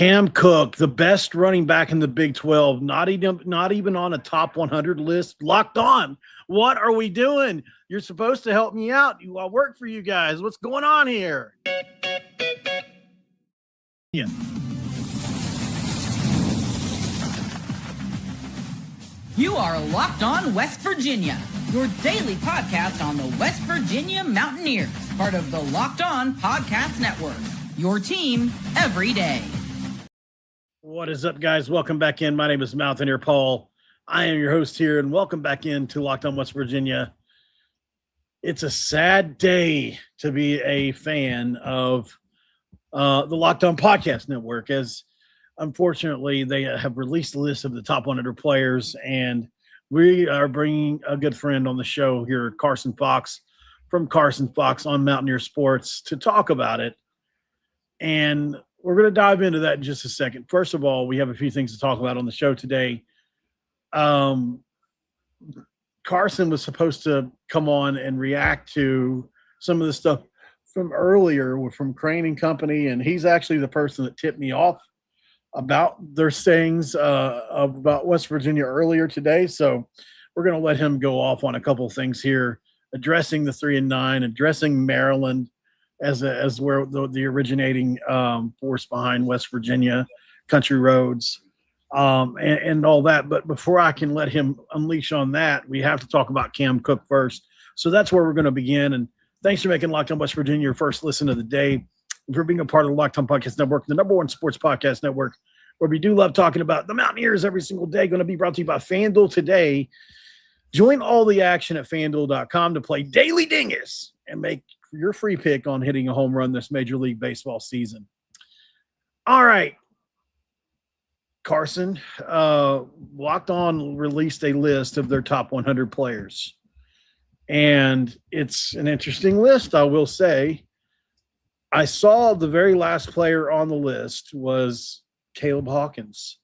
Cam Cook, the best running back in the Big 12, not even on a top 100 list. Locked on. What are we doing? You're supposed to help me out. I work for you guys. What's going on here? Yeah. You are Locked On West Virginia, your daily podcast on the West Virginia Mountaineers, part of the Locked On Podcast Network, your team every day. What is up, guys? Welcome back in. My name is Mountaineer Paul. I am your host here, and welcome back in to Locked On West Virginia. It's a sad day to be a fan of the Locked On Podcast Network, as unfortunately they have released a list of the top 100 players, and we are bringing a good friend on the show here, Carson Fox, from Carson Fox on Mountaineer Sports, to talk about it. And we're going to dive into that in just a second. First of all, we have a few things to talk about on the show today. Carson was supposed to come on and react to some of the stuff from earlier from Crane and Company, and he's actually the person that tipped me off about their sayings about West Virginia earlier today. So we're going to let him go off on a couple of things here, addressing the 3-9, addressing Maryland as where the originating force behind West Virginia, country roads, and all that. But before I can let him unleash on that, we have to talk about Cam Cook first. So that's where we're going to begin. And thanks for making Locked On West Virginia your first listen of the day, and for being a part of the Locked On Podcast Network, the #1 sports podcast network, where we do love talking about the Mountaineers every single day. Going to be brought to you by FanDuel today. Join all the action at FanDuel.com to play Daily Dingus and make your free pick on hitting a home run this Major League Baseball season. All right. Carson, Locked On released a list of their top 100 players. And it's an interesting list, I will say. I saw the very last player on the list was Caleb Hawkins,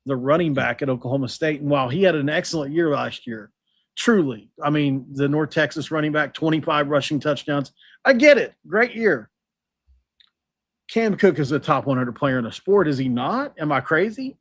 the running back at Oklahoma State. And while he had an excellent year last year, truly, I mean, the North Texas running back, 25 rushing touchdowns. I get it. Great year. Cam Cook is a top 100 player in the sport. Is he not? Am I crazy?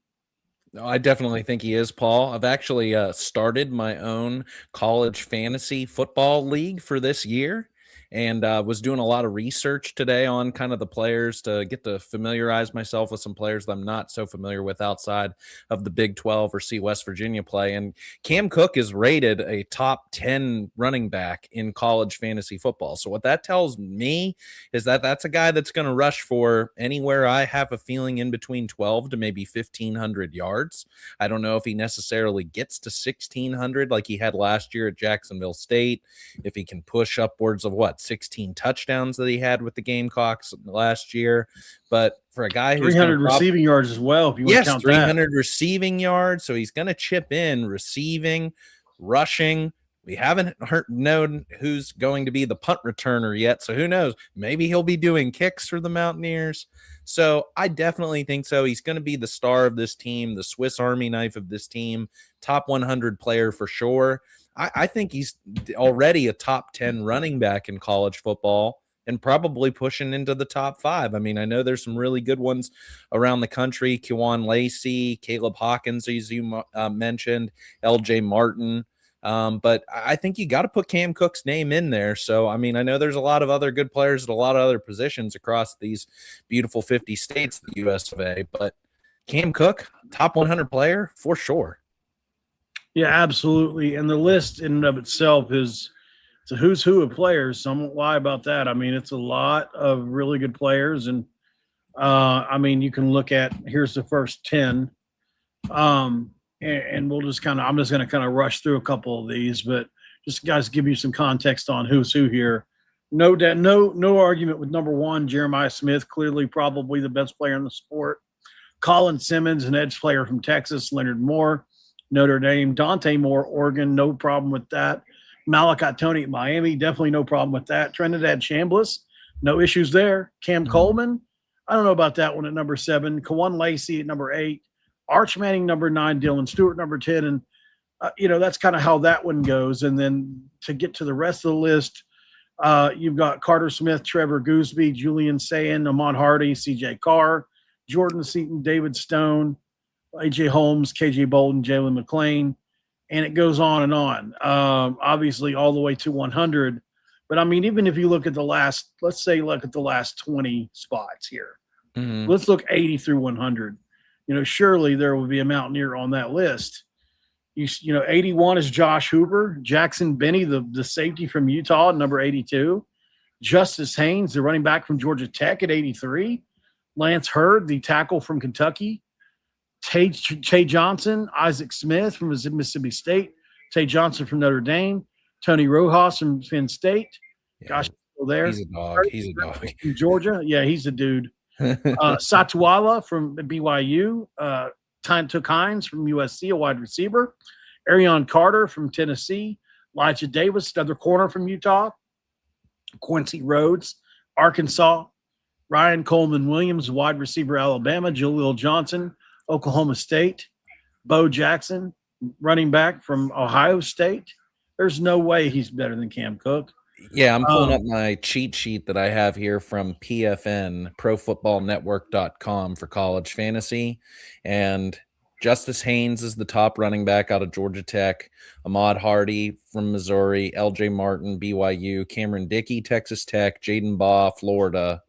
No, I definitely think he is, Paul. I've actually started my own college fantasy football league for this year, and was doing a lot of research today on kind of the players to get to familiarize myself with some players that I'm not so familiar with outside of the Big 12 or see West Virginia play. And Cam Cook is rated a top 10 running back in college fantasy football. So what that tells me is that that's a guy that's going to rush for anywhere, I have a feeling, in between 12 to maybe 1,500 yards. I don't know if he necessarily gets to 1,600 like he had last year at Jacksonville State, if he can push upwards of 16 touchdowns that he had with the Gamecocks last year. But for a guy who's 300 receiving yards as well, if you want to count 300 receiving yards. So he's going to chip in receiving, rushing. We haven't known who's going to be the punt returner yet. So who knows? Maybe he'll be doing kicks for the Mountaineers. So I definitely think so. He's going to be the star of this team, the Swiss Army knife of this team, top 100 player for sure. I think he's already a top 10 running back in college football and probably pushing into the top 5. I mean, I know there's some really good ones around the country. Kewan Lacey, Caleb Hawkins, as you mentioned, LJ Martin. But I think you got to put Cam Cook's name in there. So, I mean, I know there's a lot of other good players at a lot of other positions across these beautiful 50 states, the US of A. But Cam Cook, top 100 player for sure. Yeah, absolutely. And the list in and of itself it's a who's who of players. So I won't lie about that. I mean, it's a lot of really good players. And, I mean, you can look at, here's the first 10. And we'll just I'm just going to kind of rush through a couple of these, but just guys give you some context on who's who here. No argument with number 1, Jeremiah Smith, clearly probably the best player in the sport. Colin Simmons, an edge player from Texas. Leonard Moore, Notre Dame. Dante Moore, Oregon, no problem with that. Malachi Tony at Miami, definitely no problem with that. Trinidad Chambliss, no issues there. Cam Coleman, I don't know about that one at number 7. Kewan Lacey at number 8. Arch Manning, number 9. Dylan Stewart, number 10. And, that's kind of how that one goes. And then to get to the rest of the list, you've got Carter Smith, Trevor Gooseby, Julian Sayin, Ahmad Hardy, C.J. Carr, Jordan Seaton, David Stone, A.J. Holmes, K.J. Bolden, Jalen McClain, and it goes on and on. Obviously, all the way to 100. But, I mean, even if you look at the last – let's say look at the last 20 spots here. Mhm. Let's look 80 through 100. Surely there will be a Mountaineer on that list. 81 is Josh Hoover. Jackson Benny, the safety from Utah, number 82. Justice Haynes, the running back from Georgia Tech at 83. Lance Hurd, the tackle from Kentucky. Tay Johnson, Isaac Smith from Mississippi State. Tay Johnson from Notre Dame. Tony Rojas from Penn State. Gosh, he's still there. He's a dog. He's a dog. From Georgia. Yeah, he's a dude. Satuala from BYU. Took Hines from USC, a wide receiver. Arion Carter from Tennessee. Elijah Davis, another corner from Utah. Quincy Rhodes, Arkansas. Ryan Coleman Williams, wide receiver, Alabama. Jaleel Johnson, Oklahoma State. Bo Jackson, running back from Ohio State. There's no way he's better than Cam Cook. Yeah, I'm pulling up my cheat sheet that I have here from PFN, ProFootballNetwork.com for college fantasy. And Justice Haynes is the top running back out of Georgia Tech. Ahmad Hardy from Missouri. LJ Martin, BYU. Cameron Dickey, Texas Tech. Jaden Baugh, Florida.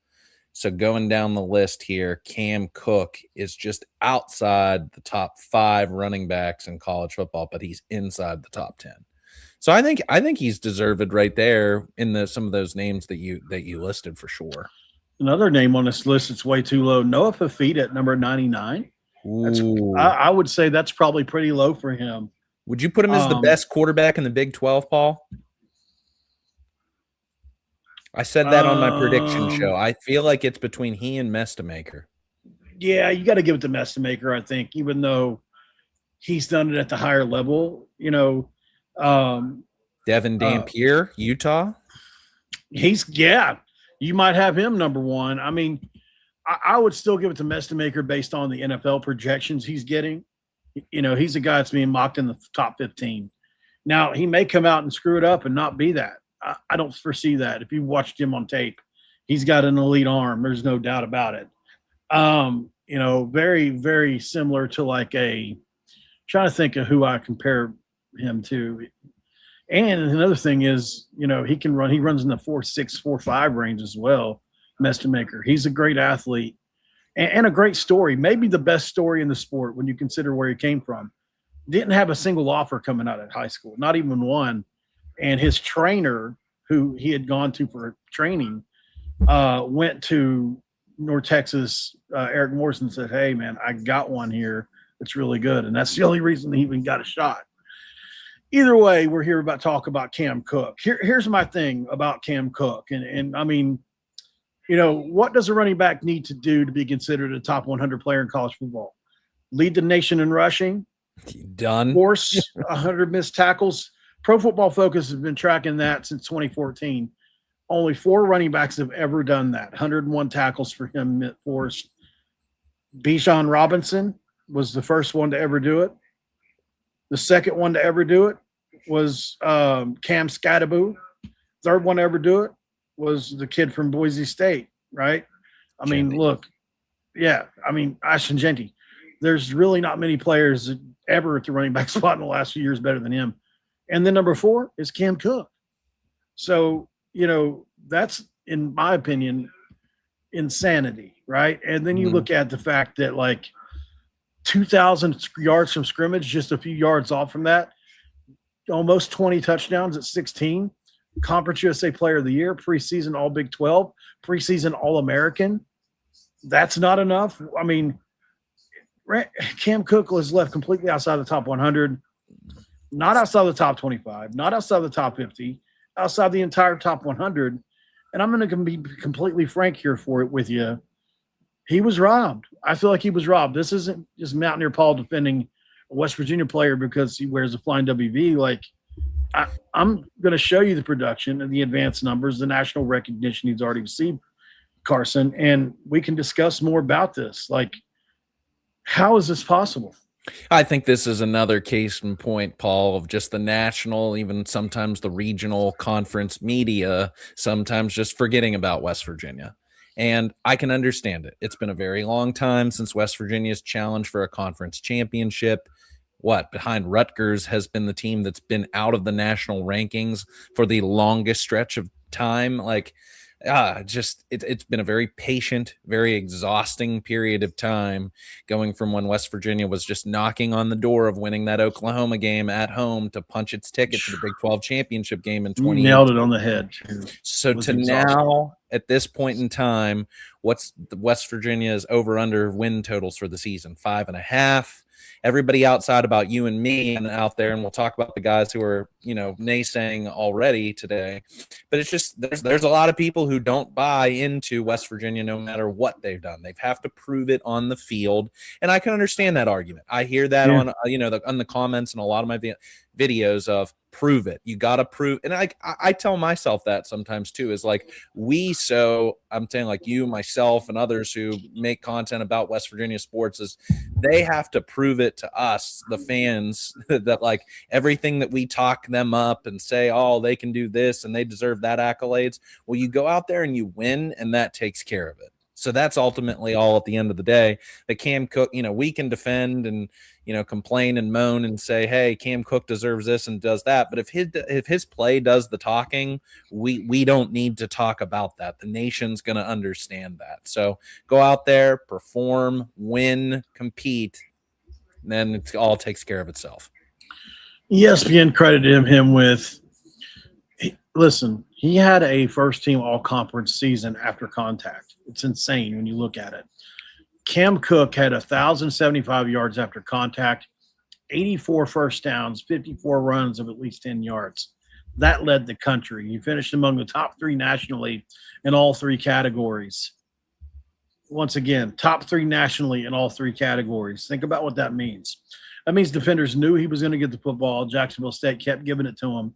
So going down the list here, Cam Cook is just outside the top 5 running backs in college football, but he's inside the top 10. So I think he's deserved right there in some of those names that you listed for sure. Another name on this list that's way too low, Noah Fafita at number 99. I would say that's probably pretty low for him. Would you put him as the best quarterback in the Big 12, Paul? I said that on my prediction show. I feel like it's between he and Mestamaker. Yeah, you got to give it to Mestamaker, I think, even though he's done it at the higher level. Devin Dampier, Utah. You might have him number 1. I mean, I would still give it to Mestamaker based on the NFL projections he's getting. He's a guy that's being mocked in the top 15. Now, he may come out and screw it up and not be that. I don't foresee that. If you watched him on tape, he's got an elite arm. There's no doubt about it. Very, very similar to trying to think of who I compare him to. And another thing is, he can run. He runs in the 4.6, 4.5 range as well. Mestamaker. He's a great athlete and a great story. Maybe the best story in the sport when you consider where he came from. Didn't have a single offer coming out of high school, not even one. And his trainer, who he had gone to for training, went to North Texas, Eric Morrison, said, "Hey, man, I got one here that's really good." And that's the only reason he even got a shot. Either way, we're here about talk about Cam Cook. Here's my thing about Cam Cook. And I mean, what does a running back need to do to be considered a top 100 player in college football? Lead the nation in rushing. Done. Force 100 missed tackles. Pro Football Focus has been tracking that since 2014. Only 4 running backs have ever done that. 101 tackles for him forced. Bijan Robinson was the first one to ever do it. The second one to ever do it was Cam Skattebo. Third one to ever do it was the kid from Boise State, right? I mean, look, yeah, I mean, Ashton Jeanty. There's really not many players that ever at the running back spot in the last few years better than him. And then number 4 is Cam Cook. So, that's, in my opinion, insanity, right? And then you look at the fact that 2,000 yards from scrimmage, just a few yards off from that, almost 20 touchdowns at 16, Conference USA Player of the Year, preseason All Big 12, preseason All-American. That's not enough. I mean, Cam Cook was left completely outside the top 100, not outside the top 25, not outside the top 50, outside the entire top 100. And I'm going to be completely frank here with you. He was robbed. I feel like he was robbed. This isn't just Mountaineer Paul defending a West Virginia player because he wears a flying WV. I'm going to show you the production and the advanced numbers, the national recognition he's already received, Carson, and we can discuss more about this. How is this possible? I think this is another case in point, Paul, of just the national, even sometimes the regional conference media, sometimes just forgetting about West Virginia. And I can understand it. It's been a very long time since West Virginia's challenged for a conference championship. Behind Rutgers has been the team that's been out of the national rankings for the longest stretch of time. Like, it's been a very patient, very exhausting period of time, going from when West Virginia was just knocking on the door of winning that Oklahoma game at home to punch its ticket to the Big 12 championship game in 2018. Nailed it on the head. So to now, at this point in time, what's the West Virginia's over-under win totals for the season? 5.5. Everybody outside about you and me and out there, and we'll talk about the guys who are, naysaying already today. But it's just there's a lot of people who don't buy into West Virginia no matter what they've done. They have to prove it on the field, and I can understand that argument. I hear that on on the comments and a lot of my videos of prove it. You got to prove. And I tell myself that sometimes too, is like I'm saying like you, myself, and others who make content about West Virginia sports is they have to prove it to us, the fans, that like everything that we talk them up and say, oh, they can do this and they deserve that accolades. Well, you go out there and you win, and that takes care of it. So that's ultimately all at the end of the day. That Cam Cook, we can defend and, complain and moan and say, hey, Cam Cook deserves this and does that. But if his play does the talking, we don't need to talk about that. The nation's going to understand that. So go out there, perform, win, compete, and then it all takes care of itself. ESPN credited him with, listen, he had a first-team all-conference season after contact. It's insane when you look at it. Cam Cook had 1,075 yards after contact, 84 first downs, 54 runs of at least 10 yards. That led the country. He finished among the top 3 nationally in all 3 categories. Once again, top 3 nationally in all 3 categories. Think about what that means. That means defenders knew he was going to get the football. Jacksonville State kept giving it to him.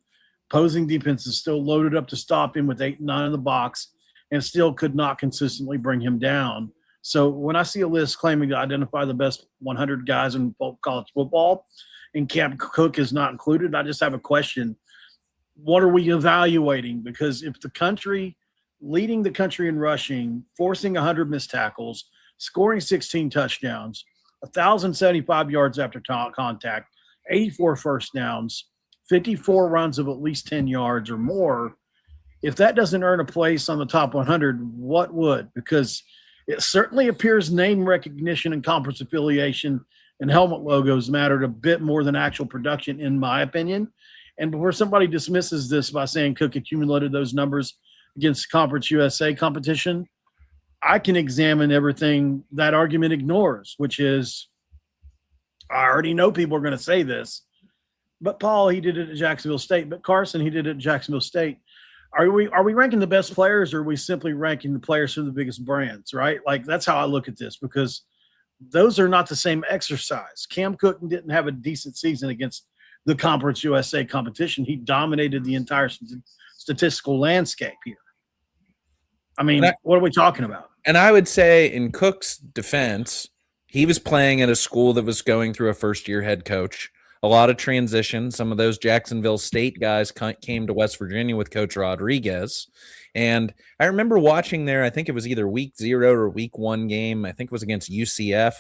Opposing defenses still loaded up to stop him with 8 and 9 in the box and still could not consistently bring him down. So when I see a list claiming to identify the best 100 guys in college football and Cam Cook is not included, I just have a question. What are we evaluating? Because if the country, leading the country in rushing, forcing 100 missed tackles, scoring 16 touchdowns, 1,075 yards after contact, 84 first downs, 54 runs of at least 10 yards or more, if that doesn't earn a place on the top 100, what would? Because it certainly appears name recognition and conference affiliation and helmet logos mattered a bit more than actual production, in my opinion. And before somebody dismisses this by saying Cook accumulated those numbers against Conference USA competition, I can examine everything that argument ignores, which is, I already know people are going to say this, but Paul, he did it at Jacksonville State. But Carson, he did it at Jacksonville State. Are we ranking the best players, or are we simply ranking the players from the biggest brands, right? Like, that's how I look at this, because those are not the same exercise. Cam Cook didn't have a decent season against the Conference USA competition. He dominated the entire statistical landscape here. I mean, what are we talking about? And I would say, in Cook's defense, he was playing at a school that was going through a first-year head coach. A lot of transition. Some of those Jacksonville State guys came to West Virginia with Coach Rodriguez. And I remember watching there, I think it was either week 0 or week 1 game. I think it was against UCF.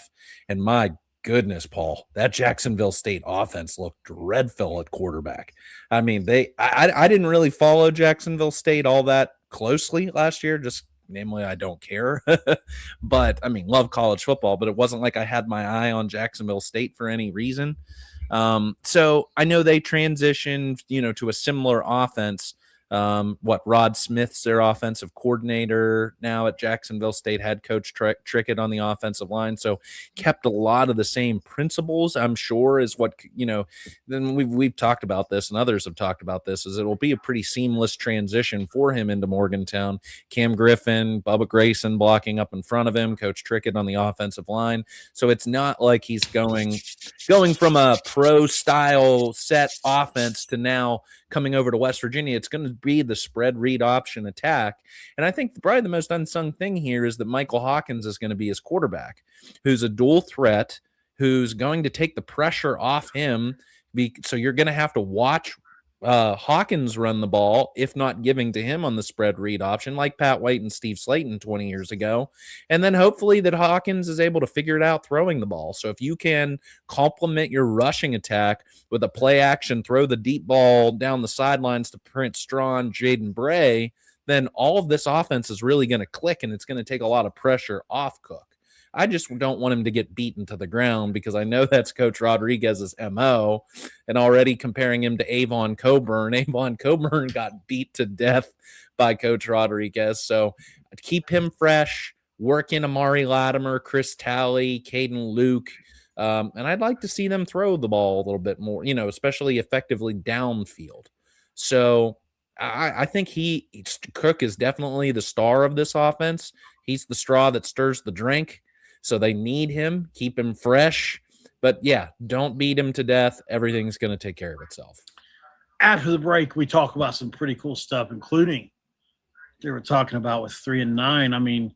And my goodness, Paul, that Jacksonville State offense looked dreadful at quarterback. I mean, I didn't really follow Jacksonville State all that closely last year, just namely, I don't care. But I mean, love college football, but it wasn't like I had my eye on Jacksonville State for any reason. So I know they transitioned, to a similar offense. Rod Smith's their offensive coordinator now at Jacksonville State, head coach Trickett on the offensive line. So kept a lot of the same principles, I'm sure, is what, then we've talked about this and others have talked about this, is it will be a pretty seamless transition for him into Morgantown. Cam Griffin, Bubba Grayson blocking up in front of him, Coach Trickett on the offensive line. So it's not like he's going from a pro style set offense to now coming over to West Virginia. It's going to be the spread read option attack. And I think probably the most unsung thing here is that Michael Hawkins is going to be his quarterback, who's a dual threat, who's going to take the pressure off him. So you're going to have to watch Hawkins run the ball, if not giving to him on the spread read option, like Pat White and Steve Slayton 20 years ago. And then hopefully that Hawkins is able to figure it out throwing the ball. So if you can complement your rushing attack with a play action, throw the deep ball down the sidelines to Prince Strawn, Jaden Bray, then all of this offense is really going to click, and it's going to take a lot of pressure off Cook. I just don't want him to get beaten to the ground because I know that's Coach Rodriguez's MO, and already comparing him to Avon Coburn. Avon Coburn got beat to death by Coach Rodriguez. So keep him fresh, work in Amari Latimer, Chris Talley, Caden Luke, and I'd like to see them throw the ball a little bit more, especially effectively downfield. So I think Cook is definitely the star of this offense. He's the straw that stirs the drink. So they need him, keep him fresh. But, yeah, don't beat him to death. Everything's going to take care of itself. After the break, we talk about some pretty cool stuff, including they were talking about with 3 and 9. I mean,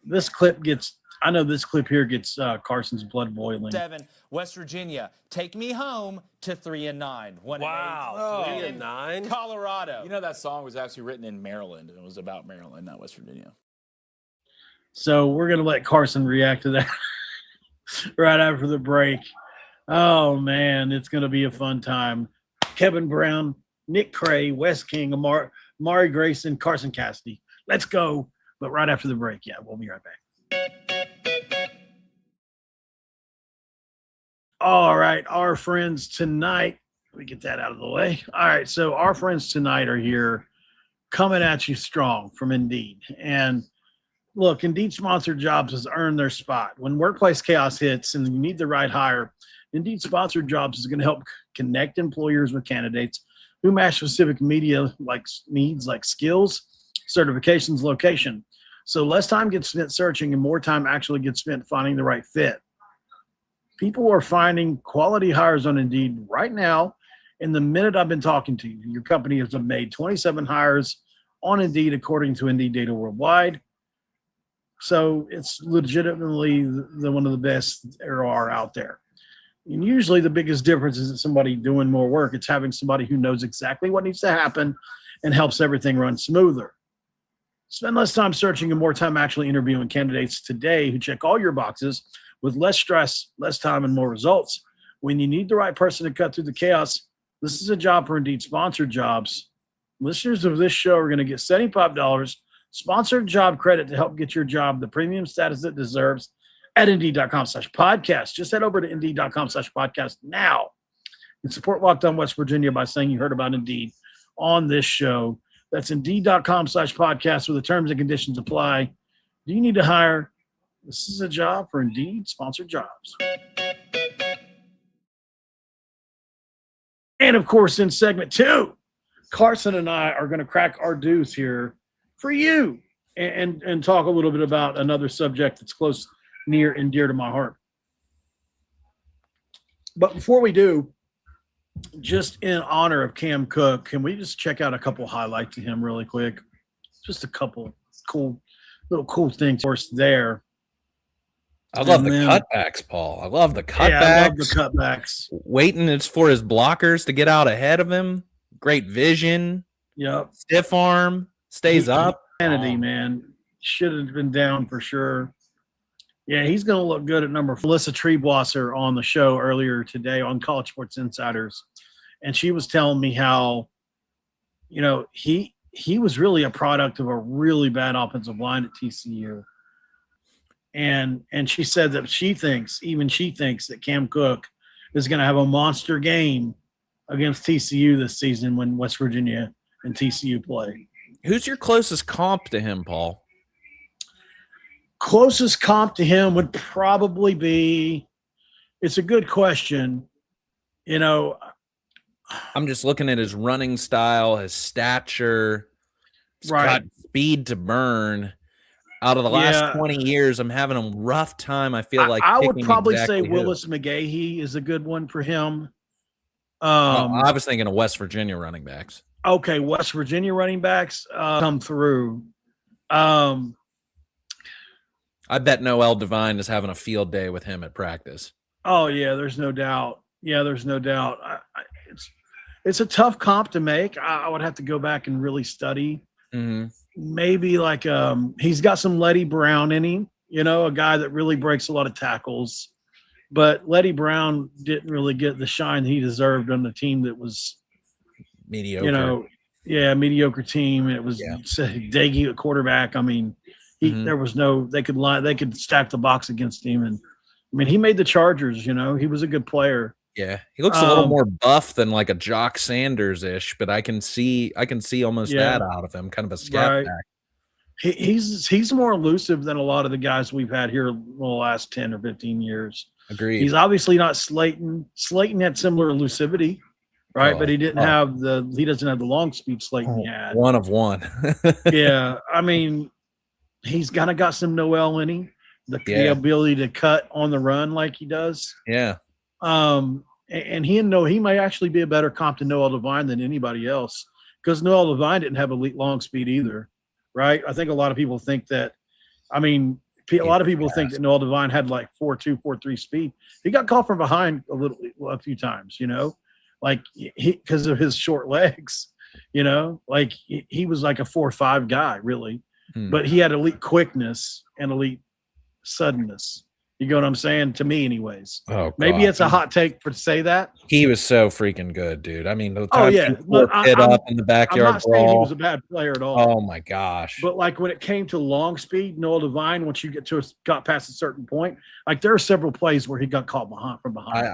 this clip gets – I know this clip here gets Carson's blood boiling. 7, West Virginia, take me home to 3 and 9. Wow, 3 and 9? Colorado. You know that song was actually written in Maryland, and it was about Maryland, not West Virginia. So we're going to let Carson react to that right after the break. Oh, man, it's going to be a fun time. Kevin Brown, Nick Cray, Wes King, Amari Grayson, Carson Cassidy. Let's go. But right after the break, yeah, we'll be right back. All right, our friends tonight, let me get that out of the way. All right, so our friends tonight are here coming at you strong from Indeed. And look, Indeed Sponsored Jobs has earned their spot. When workplace chaos hits and you need the right hire, Indeed Sponsored Jobs is going to help connect employers with candidates who match specific media needs like skills, certifications, location. So less time gets spent searching and more time actually gets spent finding the right fit. People are finding quality hires on Indeed right now. In the minute I've been talking to you, your company has made 27 hires on Indeed according to Indeed Data Worldwide. So it's legitimately one of the best there are out there. And usually the biggest difference isn't somebody doing more work. It's having somebody who knows exactly what needs to happen and helps everything run smoother. Spend less time searching and more time actually interviewing candidates today who check all your boxes with less stress, less time, and more results. When you need the right person to cut through the chaos, this is a job for Indeed Sponsored Jobs. Listeners of this show are going to get $75 sponsored job credit to help get your job the premium status it deserves at Indeed.com/podcast. Just head over to Indeed.com/podcast now and support Locked On West Virginia by saying you heard about Indeed on this show. That's Indeed.com/podcast where the terms and conditions apply. Do you need to hire? This is a job for Indeed Sponsored Jobs. And, of course, in segment 2, Carson and I are going to crack our deuce here for you and talk a little bit about another subject that's close, near, and dear to my heart. But before we do, just in honor of Cam Cook, can we just check out a couple highlights of him really quick? Just a couple cool things for us there. I love the cutbacks, Paul. I love the cutbacks. Yeah, I love the cutbacks. Waiting it's for his blockers to get out ahead of him. Great vision. Yep. Stiff arm. Stays up. Kennedy, man. Should have been down for sure. Yeah, he's going to look good at number 4. Melissa Treebwasser on the show earlier today on College Sports Insiders. And she was telling me how, he was really a product of a really bad offensive line at TCU. And she said that she thinks that Cam Cook is going to have a monster game against TCU this season when West Virginia and TCU play. Who's your closest comp to him, Paul? Closest comp to him would probably be – it's a good question. I'm just looking at his running style, his stature. He's got speed to burn. Out of the last 20 years, I'm having a rough time. I feel like I would probably say Willis McGahee is a good one for him. I was thinking of West Virginia running backs. Okay, West Virginia running backs come through. I bet Noel Devine is having a field day with him at practice. Oh, yeah, there's no doubt. it's a tough comp to make. I would have to go back and really study. Mm-hmm. Maybe like he's got some Letty Brown in him, a guy that really breaks a lot of tackles. But Letty Brown didn't really get the shine he deserved on the team that was Mediocre. Mediocre team. It was Daggy at quarterback. I mean, there was no they could stack the box against him, and I mean he made the Chargers. He was a good player. Yeah, he looks a little more buff than like a Jock Sanders-ish, but I can see almost that out of him, kind of a scat back. He's more elusive than a lot of the guys we've had here in the last 10 or 15 years. Agreed. He's obviously not Slayton. Slayton had similar elusivity, right? But he doesn't have the long speed Slayton had. One of one. Yeah, I mean, he's kind of got some Noel in him, the ability to cut on the run like he does. Yeah. And he may actually be a better comp to Noel Devine than anybody else, because Noel Devine didn't have elite long speed either, right? I think a lot of people think that. I mean, a lot of people think that Noel Devine had like 4.2, 4.3 speed. He got caught from behind a few times, like because of his short legs, like he was like a 4.5 guy really, but he had elite quickness and elite suddenness. You get what I'm saying? To me, anyways. Oh, maybe it's a hot take to say that. He was so freaking good, dude. I mean, the time hit up in the backyard I'm not saying he was a bad player at all. Oh my gosh! But like when it came to long speed, Noel Devine, once you got past a certain point, like there are several plays where he got caught from behind.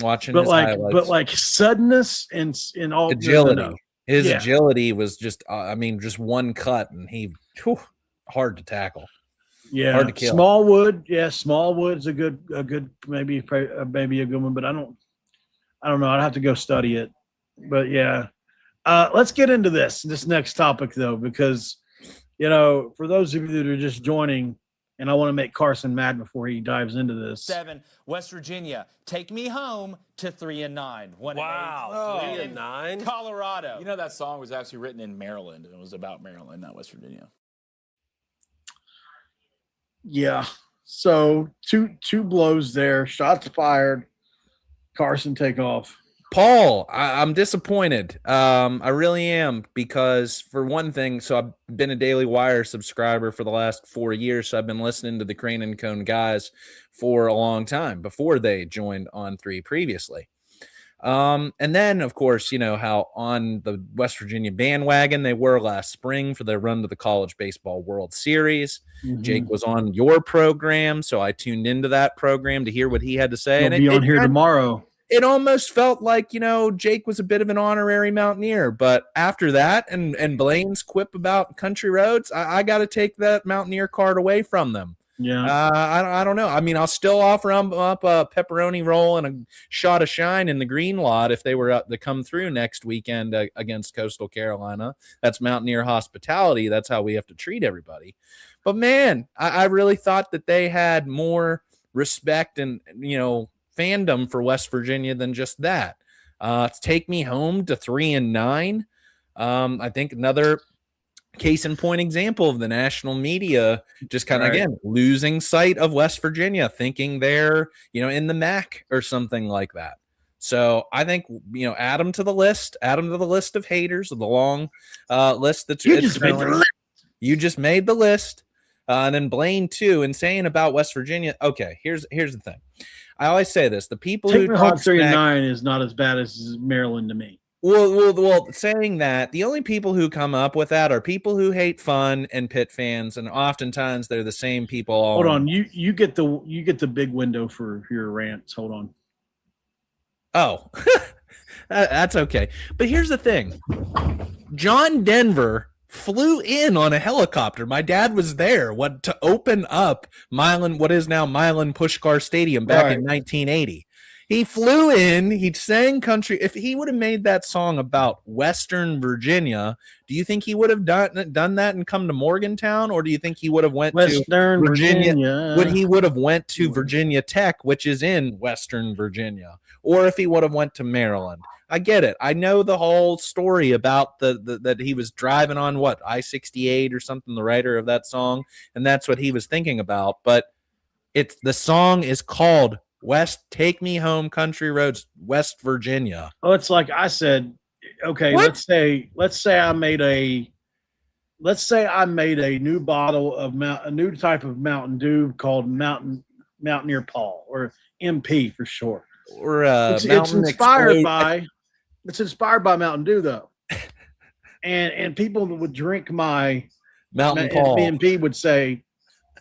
Watching, but his like, highlights. but like suddenness and all agility. His agility was just, just one cut, and hard to tackle. Yeah, hard to kill. Smallwood's a good maybe a good one, but I don't know. I'd have to go study it. But yeah, let's get into this next topic though, because for those of you that are just joining, and I want to make Carson mad before he dives into this. 7, West Virginia, take me home to 3-9. Wow, 3-9, Colorado. That song was actually written in Maryland, and it was about Maryland, not West Virginia. Yeah. So two blows there. Shots fired. Carson, take off. Paul, I'm disappointed. I really am, because for one thing, so I've been a Daily Wire subscriber for the last 4 years. So I've been listening to the Crane and Cone guys for a long time before they joined On 3 previously. And then, of course, how on the West Virginia bandwagon they were last spring for their run to the College Baseball World Series. Mm-hmm. Jake was on your program, so I tuned into that program to hear what he had to say. He'll be on here tomorrow. It almost felt like, Jake was a bit of an honorary Mountaineer. But after that and Blaine's quip about country roads, I got to take that Mountaineer card away from them. Yeah. I don't know. I mean, I'll still offer them up a pepperoni roll and a shot of shine in the green lot if they were to come through next weekend against Coastal Carolina. That's Mountaineer hospitality. That's how we have to treat everybody. But man, I really thought that they had more respect and, fandom for West Virginia than just that. Take me home to 3-9. I think another case in point example of the national media just kind of again losing sight of West Virginia, thinking they're in the MAC or something like that. So I think add them to the list of haters of the long list that's you just made the list. And then Blaine too, and saying about West Virginia. Okay, here's the thing. I always say this: the people who talk 3-9 is not as bad as Maryland to me. Well, saying that, the only people who come up with that are people who hate fun and Pitt fans, and oftentimes they're the same people. Hold on, you get the big window for your rants. Hold on. Oh, that's okay. But here's the thing: John Denver flew in on a helicopter. My dad was there to open up what is now Milan Pushkar Stadium back in 1980. He flew in, he sang country. If he would have made that song about Western Virginia, do you think he would have done that and come to Morgantown? Or do you think he would have went to Virginia? Would he would have went to Virginia Tech, which is in Western Virginia? Or if he would have went to Maryland? I get it. I know the whole story about that he was driving on I-68 or something, the writer of that song, and that's what he was thinking about. But the song is called Take me home, country roads, West Virginia. Oh, it's like I said. Okay, What? let's say I made a new bottle of a new type of Mountain Dew called Mountaineer Paul, or MP for short. Or It's inspired by Mountain Dew though, and people that would drink my Mountain Paul. MP would say,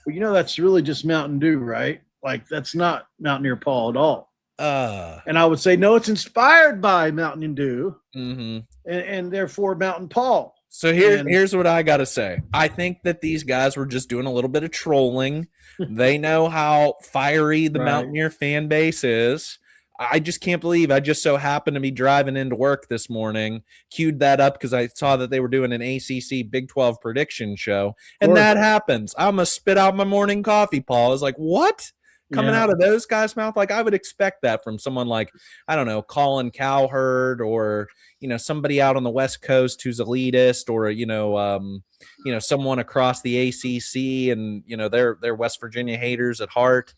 well, that's really just Mountain Dew, right? Like that's not Mountaineer Paul at all. And I would say, no, it's inspired by Mountain Dew, and therefore Mountain Paul. So here's what I got to say. I think that these guys were just doing a little bit of trolling. They know how fiery the Mountaineer fan base is. I just can't believe I just so happened to be driving into work this morning, queued that up because I saw that they were doing an ACC Big 12 prediction show, and that happens. I'm going to spit out my morning coffee, Paul. I was like, what? Coming out of those guys' mouth? Like, I would expect that from someone like, I don't know, Colin Cowherd, or, somebody out on the West Coast who's elitist, or, someone across the ACC and, they're West Virginia haters at heart.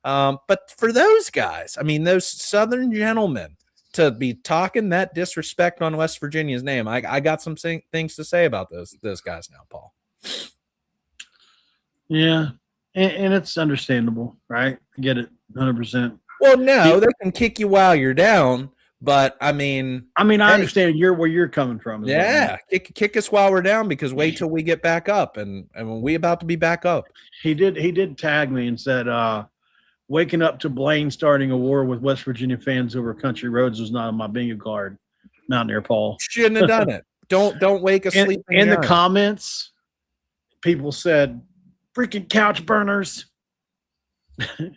But for those guys, I mean, those Southern gentlemen, to be talking that disrespect on West Virginia's name, I got some things to say about those guys now, Paul. Yeah. And it's understandable, right? I get it 100%. Well, no, they can kick you while you're down, but I mean, I understand where you're coming from. Yeah, kick us while we're down, because wait till we get back up, and we about to be back up. He did tag me and said, waking up to Blaine starting a war with West Virginia fans over country roads was not on my bingo card. Mountaineer Paul shouldn't have done it. Don't wake us sleeping. In the comments, people said, freaking couch burners. If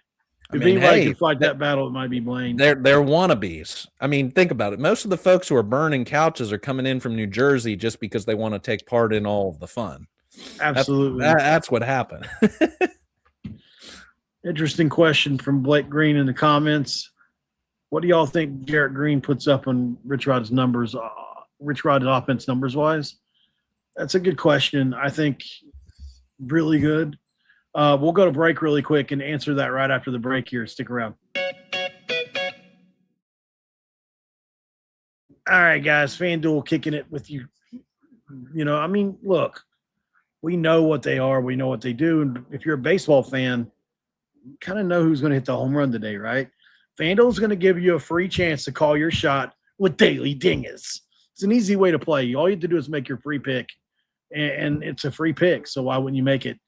anybody can fight that battle, it might be Blaine. They're wannabes. I mean, think about it. Most of the folks who are burning couches are coming in from New Jersey just because they want to take part in all of the fun. Absolutely. That's what happened. Interesting question from Blake Green in the comments. What do y'all think Garrett Green puts up on Rich Rod's numbers, Rich Rod's offense numbers wise? That's a good question. I think really good. We'll go to break really quick and answer that right after the break here. Stick around. All right, guys. FanDuel kicking it with you. Look, we know what they are. We know what they do. And if you're a baseball fan, you kind of know who's going to hit the home run today, right? FanDuel is going to give you a free chance to call your shot with Daily Dingers. It's an easy way to play. All you have to do is make your free pick, and it's a free pick. So why wouldn't you make it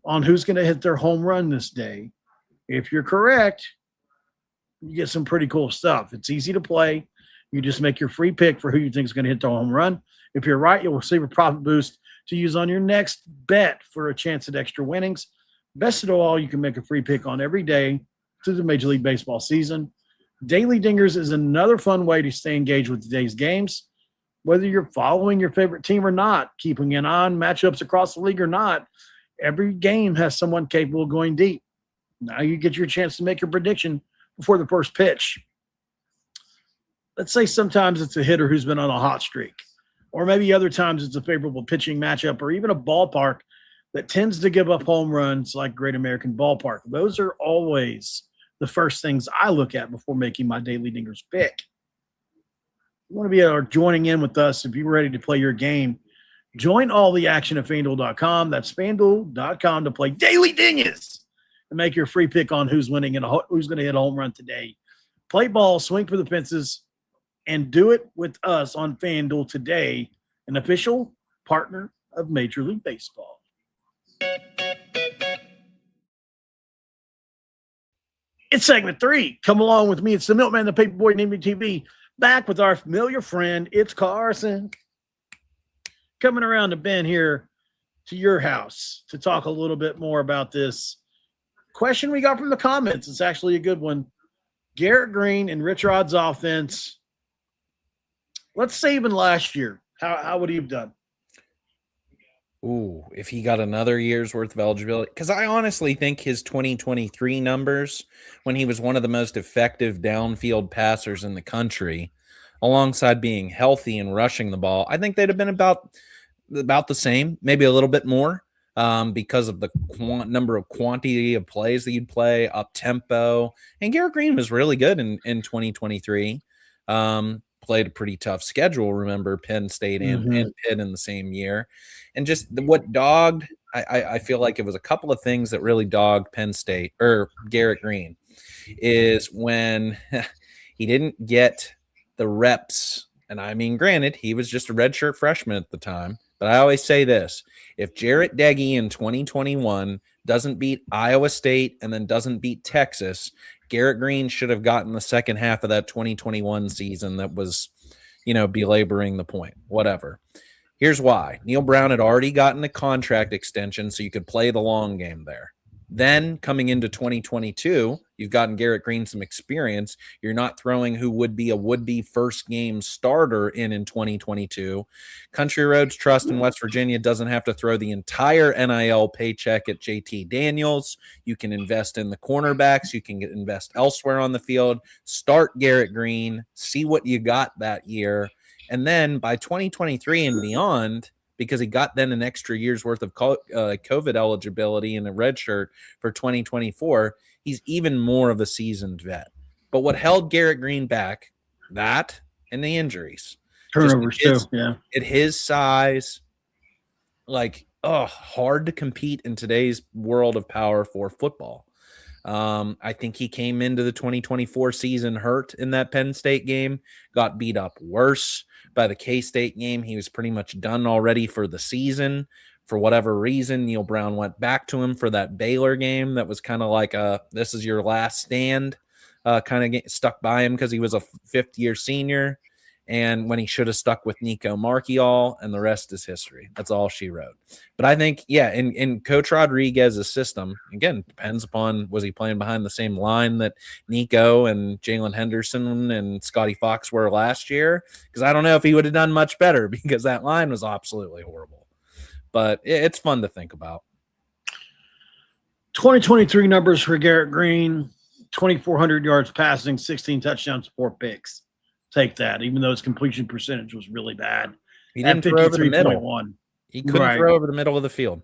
on who's going to hit their home run this day? If you're correct, you get some pretty cool stuff. It's easy to play. You just make your free pick for who you think is going to hit the home run. If you're right, you'll receive a profit boost to use on your next bet for a chance at extra winnings. Best of all, you can make a free pick on every day through the Major League Baseball season. Daily Dingers is another fun way to stay engaged with today's games. Whether you're following your favorite team or not, keeping an eye on matchups across the league or not, every game has someone capable of going deep. Now you get your chance to make your prediction before the first pitch. Let's say sometimes it's a hitter who's been on a hot streak, or maybe other times it's a favorable pitching matchup, or even a ballpark that tends to give up home runs like Great American Ballpark. Those are always the first things I look at before making my Daily Dingers pick. You want to be joining in with us if you're ready to play your game. Join all the action at FanDuel.com. That's FanDuel.com to play Daily Dingers and make your free pick on who's winning and who's going to hit a home run today. Play ball, swing for the fences, and do it with us on FanDuel today, an official partner of Major League Baseball. It's segment 3. Come along with me. It's the Milkman, the Paperboy, and MTV. Back with our familiar friend, it's Carson. Coming around the bend here to your house to talk a little bit more about this question we got from the comments. It's actually a good one. Garrett Green and Rich Rod's offense. Let's say even last year, how would he have done? Ooh, if he got another year's worth of eligibility. Because I honestly think his 2023 numbers, when he was one of the most effective downfield passers in the country, alongside being healthy and rushing the ball, I think they'd have been about the same, maybe a little bit more. because of the number of quantity of plays that you'd play, up tempo. And Garrett Green was really good in 2023. Played a pretty tough schedule. Remember, Penn State and Pitt in the same year. And just what dogged, I feel like it was a couple of things that really dogged Penn State or Garrett Green is when he didn't get the reps. And I mean, granted, he was just a redshirt freshman at the time. But I always say this, if Jarret Doege in 2021 doesn't beat Iowa State and then doesn't beat Texas, Garrett Green should have gotten the second half of that 2021 season that was, belaboring the point, whatever. Here's why. Neil Brown had already gotten a contract extension, so you could play the long game there. Then coming into 2022, you've gotten Garrett Green some experience. You're not throwing who would be a would-be first game starter in 2022. Country Roads Trust in West Virginia doesn't have to throw the entire NIL paycheck at JT Daniels. You can invest in the cornerbacks. You can invest elsewhere on the field. Start Garrett Green. See what you got that year. And then by 2023 and beyond, because he got then an extra year's worth of COVID eligibility in a red shirt for 2024, he's even more of a seasoned vet. But what held Garrett Green back, that and the injuries. Turnovers too, yeah. At his size, hard to compete in today's world of Power 4 football. I think he came into the 2024 season hurt in that Penn State game, got beat up worse. By the K-State game, he was pretty much done already for the season. For whatever reason, Neil Brown went back to him for that Baylor game. That was kind of like this is your last stand, kind of stuck by him because he was a fifth-year senior. And when he should have stuck with Nico Marchiol, and the rest is history. That's all she wrote. But I think, in Coach Rodriguez's system, again, depends upon, was he playing behind the same line that Nico and Jalen Henderson and Scotty Fox were last year? Because I don't know if he would have done much better because that line was absolutely horrible. But it's fun to think about. 2023 numbers for Garrett Green, 2,400 yards passing, 16 touchdowns, 4 picks. Take that, even though his completion percentage was really bad. He didn't throw over the middle. He couldn't throw over the middle of the field.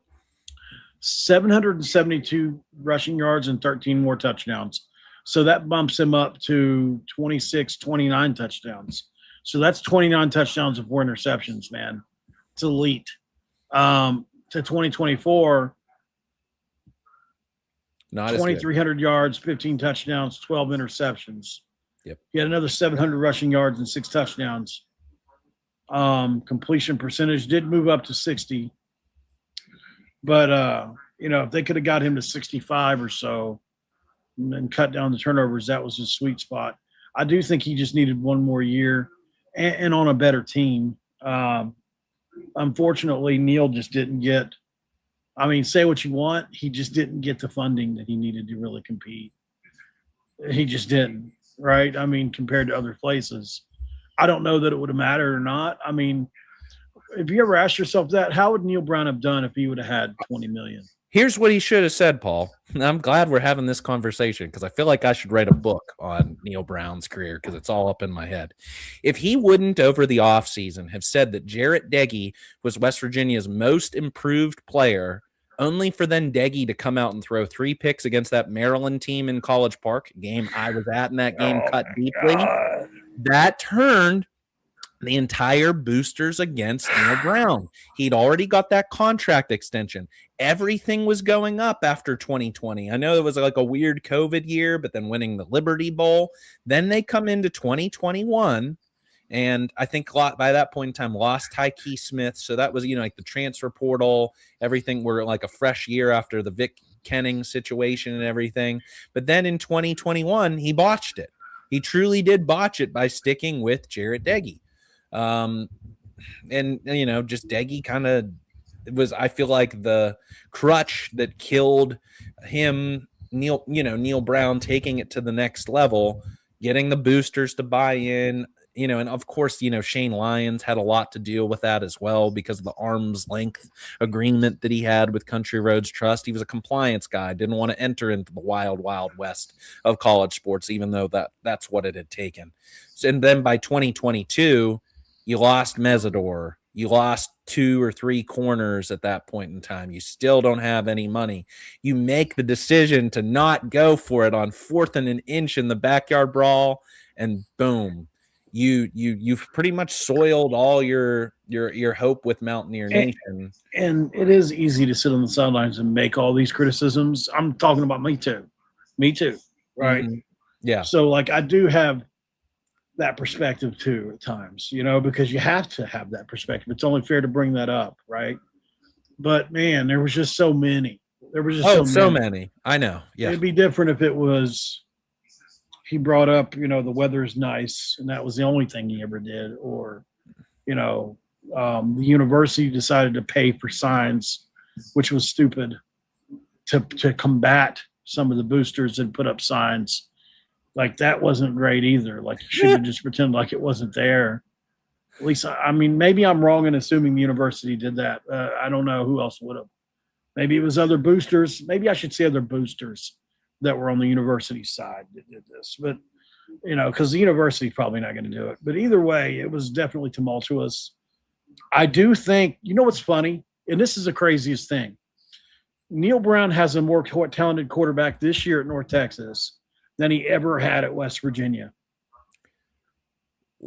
772 rushing yards and 13 more touchdowns. So that bumps him up to 26, 29 touchdowns. So that's 29 touchdowns and 4 interceptions, man. It's elite. To 2024, not 2,300 yards, 15 touchdowns, 12 interceptions. Yep. He had another 700 rushing yards and 6 touchdowns. Completion percentage did move up to 60. But, if they could have got him to 65 or so and then cut down the turnovers, that was his sweet spot. I do think he just needed one more year and on a better team. Unfortunately, Neil just didn't get – say what you want. He just didn't get the funding that he needed to really compete. He just didn't. Right? Compared to other places. I don't know that it would have mattered or not. If you ever asked yourself that, how would Neil Brown have done if he would have had $20 million? Here's what he should have said, Paul. I'm glad we're having this conversation because I feel like I should write a book on Neil Brown's career because it's all up in my head. If he wouldn't, over the offseason, have said that Jarret Doege was West Virginia's most improved player, only for then Doege to come out and throw 3 picks against that Maryland team in College Park, game I was at in that game, cut deeply. God. That turned the entire boosters against Neil Brown. He'd already got that contract extension. Everything was going up after 2020. I know it was like a weird COVID year, but then winning the Liberty Bowl. Then they come into 2021. And I think a lot by that point in time lost Tyke Smith. So that was, the transfer portal, everything were like a fresh year after the Vic Kenning situation and everything. But then in 2021, he botched it. He truly did botch it by sticking with Jarret Doege. Just Doege kind of was, I feel like, the crutch that killed him, Neil Brown taking it to the next level, getting the boosters to buy in. And of course, Shane Lyons had a lot to deal with that as well because of the arm's length agreement that he had with Country Roads Trust. He was a compliance guy, didn't want to enter into the wild, wild west of college sports, even though that's what it had taken. And then by 2022, you lost Mesidor, You lost 2 or 3 corners at that point in time. You still don't have any money. You make the decision to not go for it on 4th and an inch in the backyard brawl, and boom, you've pretty much soiled all your hope with Mountaineer Nation. And it is easy to sit on the sidelines and make all these criticisms. I'm talking about me too, right? Mhm. Yeah. So like I do have that perspective too at times, because you have to have that perspective. It's only fair to bring that up, right? But man, there was just so many. There was just so many. I know. Yeah. It'd be different if it was he brought up, the weather is nice, and that was the only thing he ever did, or the university decided to pay for signs, which was stupid, to combat some of the boosters that put up signs. Like that wasn't great either. Like you should have just pretended like it wasn't there. At least, I mean, maybe I'm wrong in assuming the university did that. I don't know who else would have. Maybe it was other boosters. Maybe I should say other boosters that were on the university side that did this. But, because the university's probably not going to do it. But either way, it was definitely tumultuous. I do think, what's funny? And this is the craziest thing. Neil Brown has a more talented quarterback this year at North Texas than he ever had at West Virginia.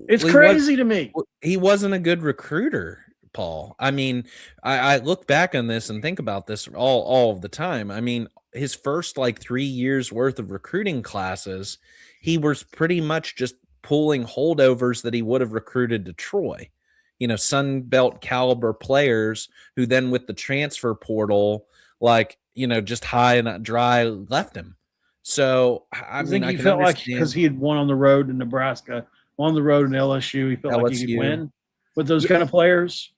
It's crazy to me. He wasn't a good recruiter, Paul. I mean, I look back on this and think about this all of the time. I mean, his first 3 years worth of recruiting classes, he was pretty much just pulling holdovers that he would have recruited to Troy. Sun Belt caliber players who then with the transfer portal, just high and dry left him. So I mean, he felt like because he had won on the road in Nebraska, on the road in LSU, he felt like he could win with those kind of players.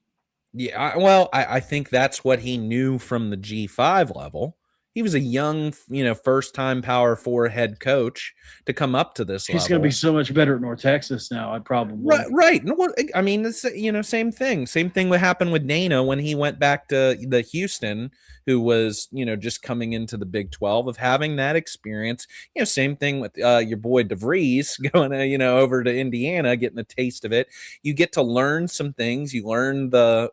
Yeah, well, I think that's what he knew from the G5 level. He was a young, first-time Power 4 head coach to come up to this level. He's going to be so much better at North Texas now. I probably right. No, I mean, it's same thing. Same thing would happen with Dana when he went back to the Houston, who was just coming into the Big 12 of having that experience. Same thing with your boy DeVries going over to Indiana, getting a taste of it. You get to learn some things. You learn the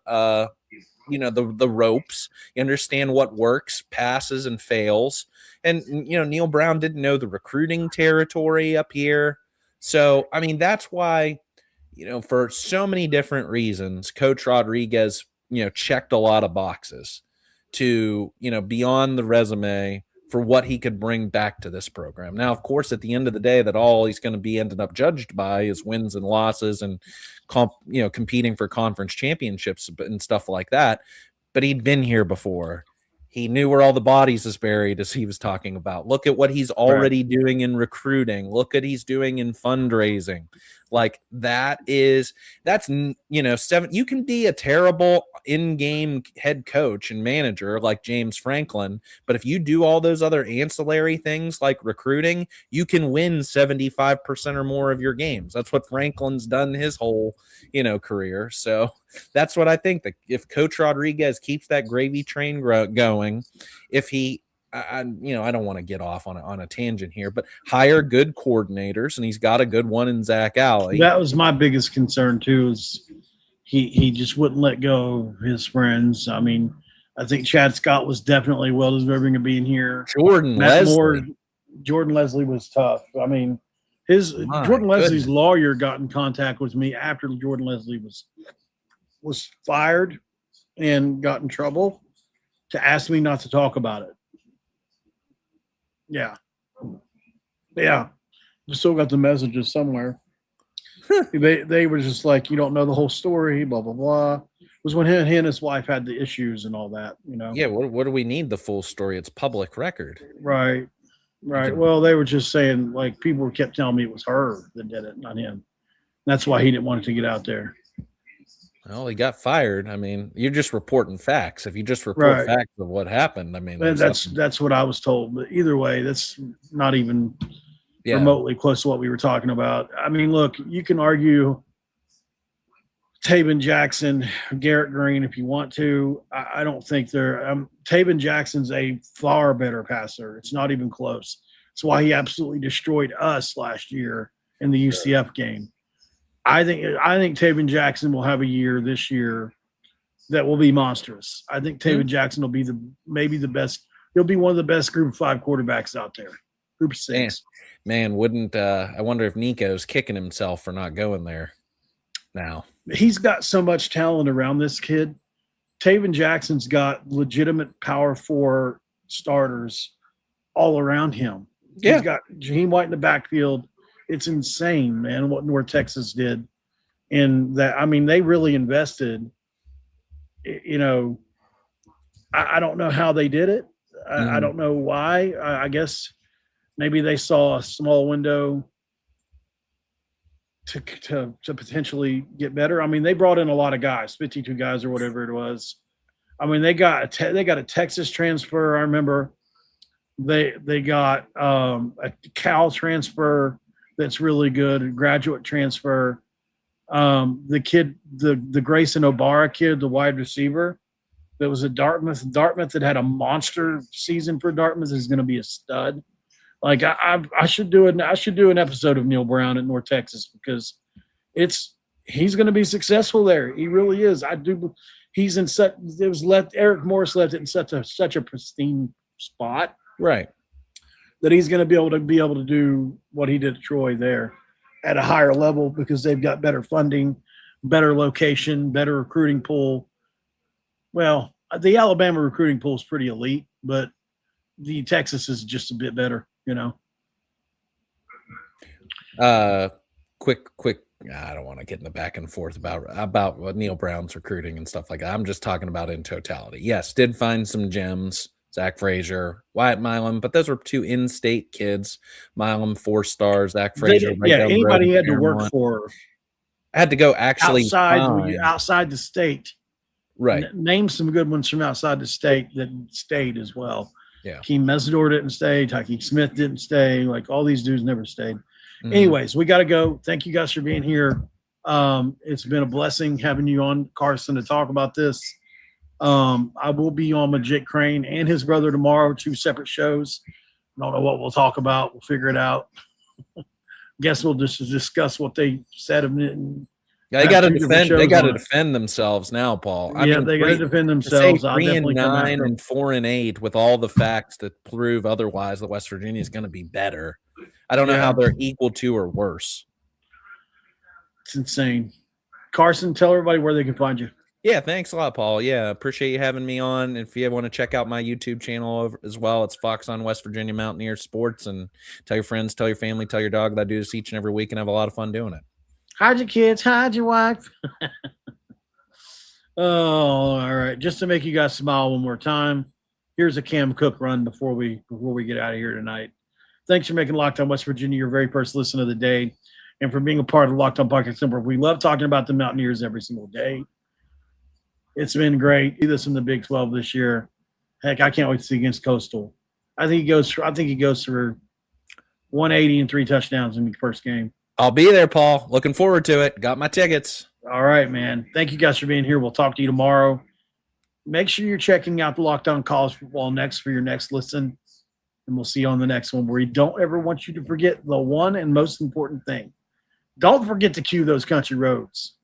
ropes. You understand what works, passes and fails. And Neil Brown didn't know the recruiting territory up here. So I mean, that's why for so many different reasons, Coach Rodriguez checked a lot of boxes to beyond the resume for what he could bring back to this program. Now, of course, at the end of the day, that all he's going to be ended up judged by is wins and losses and competing for conference championships and stuff like that. But he'd been here before. He knew where all the bodies is buried, as he was talking about. Look at what he's already doing in recruiting. Look at he's doing in fundraising. That's 7. You can be a terrible in-game head coach and manager like James Franklin, but if you do all those other ancillary things like recruiting, you can win 75% or more of your games. That's what Franklin's done his whole career. So that's what I think. That if Coach Rodriguez keeps that gravy train going, if he I don't want to get off on a tangent here, but hire good coordinators, and he's got a good one in Zach Alley. That was my biggest concern too. Is he just wouldn't let go of his friends. I mean, I think Chad Scott was definitely well deserving of being here. Jordan Leslie was tough. I mean, Leslie's lawyer got in contact with me after Jordan Leslie was fired and got in trouble to ask me not to talk about it. Yeah. Still got the messages somewhere. They were just like, you don't know the whole story, blah, blah, blah. It was when he and his wife had the issues and all that, Yeah, what do we need the full story? It's public record. Right. Well, they were just saying, people kept telling me it was her that did it, not him. That's why he didn't want it to get out there. Well, he got fired. I mean, you're just reporting facts. If you just report facts of what happened, I mean, that's what I was told. But either way, that's not even remotely close to what we were talking about. I mean, look, you can argue Taven Jackson, Garrett Green if you want to. I don't think Taven Jackson's a far better passer. It's not even close. That's why he absolutely destroyed us last year in the UCF game. I think Taven Jackson will have a year this year that will be monstrous. I think Taven Jackson will be maybe the best. He'll be one of the best Group of 5 quarterbacks out there. Group of 6. Man, wouldn't I wonder if Nico's kicking himself for not going there now. He's got so much talent around this kid. Taven Jackson's got legitimate Power 4 starters all around him. Yeah. He's got Jaheim White in the backfield. It's insane, man, what North Texas did. And that, I mean, they really invested. You know, I don't know how they did it. I don't know why. I guess maybe they saw a small window to potentially get better. I mean, they brought in a lot of guys, 52 guys or whatever it was. I mean, they got a Texas transfer. I remember they got a Cal transfer that's really good, a graduate transfer. The kid, the Grayson O'Bara kid, the wide receiver that was at Dartmouth that had a monster season for Dartmouth is going to be a stud. Like I should do an episode of Neil Brown at North Texas because he's going to be successful there. He really is. Eric Morris left it in such a pristine spot, right, that he's going to be able to do what he did at Troy there at a higher level because they've got better funding, better location, better recruiting pool. Well, the Alabama recruiting pool is pretty elite, but the Texas is just a bit better, you know. Quick. I don't want to get in the back and forth about what Neil Brown's recruiting and stuff like that. I'm just talking about in totality. Yes, did find some gems. Zach Frazier, Wyatt Milam, but those were 2 in-state kids. Milam 4 stars, Zach Frazier. Anybody he had to work for had to go actually outside the state. Right. Name some good ones from outside the state that stayed as well. Yeah. Keem Mesidor didn't stay. Tykeek Smith didn't stay. Like all these dudes never stayed. Anyways, we got to go. Thank you guys for being here. It's been a blessing having you on, Carson, to talk about this. I will be on with Jake Crane and his brother tomorrow, 2 separate shows. Don't know what we'll talk about. We'll figure it out. Guess we'll just discuss what they said of it. Yeah, they got to defend. They got to defend themselves now, Paul. I mean, they got to defend themselves. 3-9 and 4-8 with all the facts that prove otherwise that West Virginia is going to be better. I don't know how they're equal to or worse. It's insane. Carson, tell everybody where they can find you. Yeah, thanks a lot, Paul. Yeah, appreciate you having me on. If you want to check out my YouTube channel as well, it's Fox on West Virginia Mountaineer Sports. And tell your friends, tell your family, tell your dog that I do this each and every week and have a lot of fun doing it. Hide your kids, hide your wife. Oh, all right. Just to make you guys smile one more time, here's a Cam Cook run before we get out of here tonight. Thanks for making Locked On West Virginia your very first listen of the day and for being a part of the Locked On Podcast Network. We love talking about the Mountaineers every single day. It's been great. Do this in the Big 12 this year. Heck, I can't wait to see against Coastal. I think he goes for 180 and 3 touchdowns in the first game. I'll be there, Paul. Looking forward to it. Got my tickets. All right, man. Thank you guys for being here. We'll talk to you tomorrow. Make sure you're checking out the Locked On College Football next for your next listen. And we'll see you on the next one, where we don't ever want you to forget the one and most important thing. Don't forget to cue those country roads.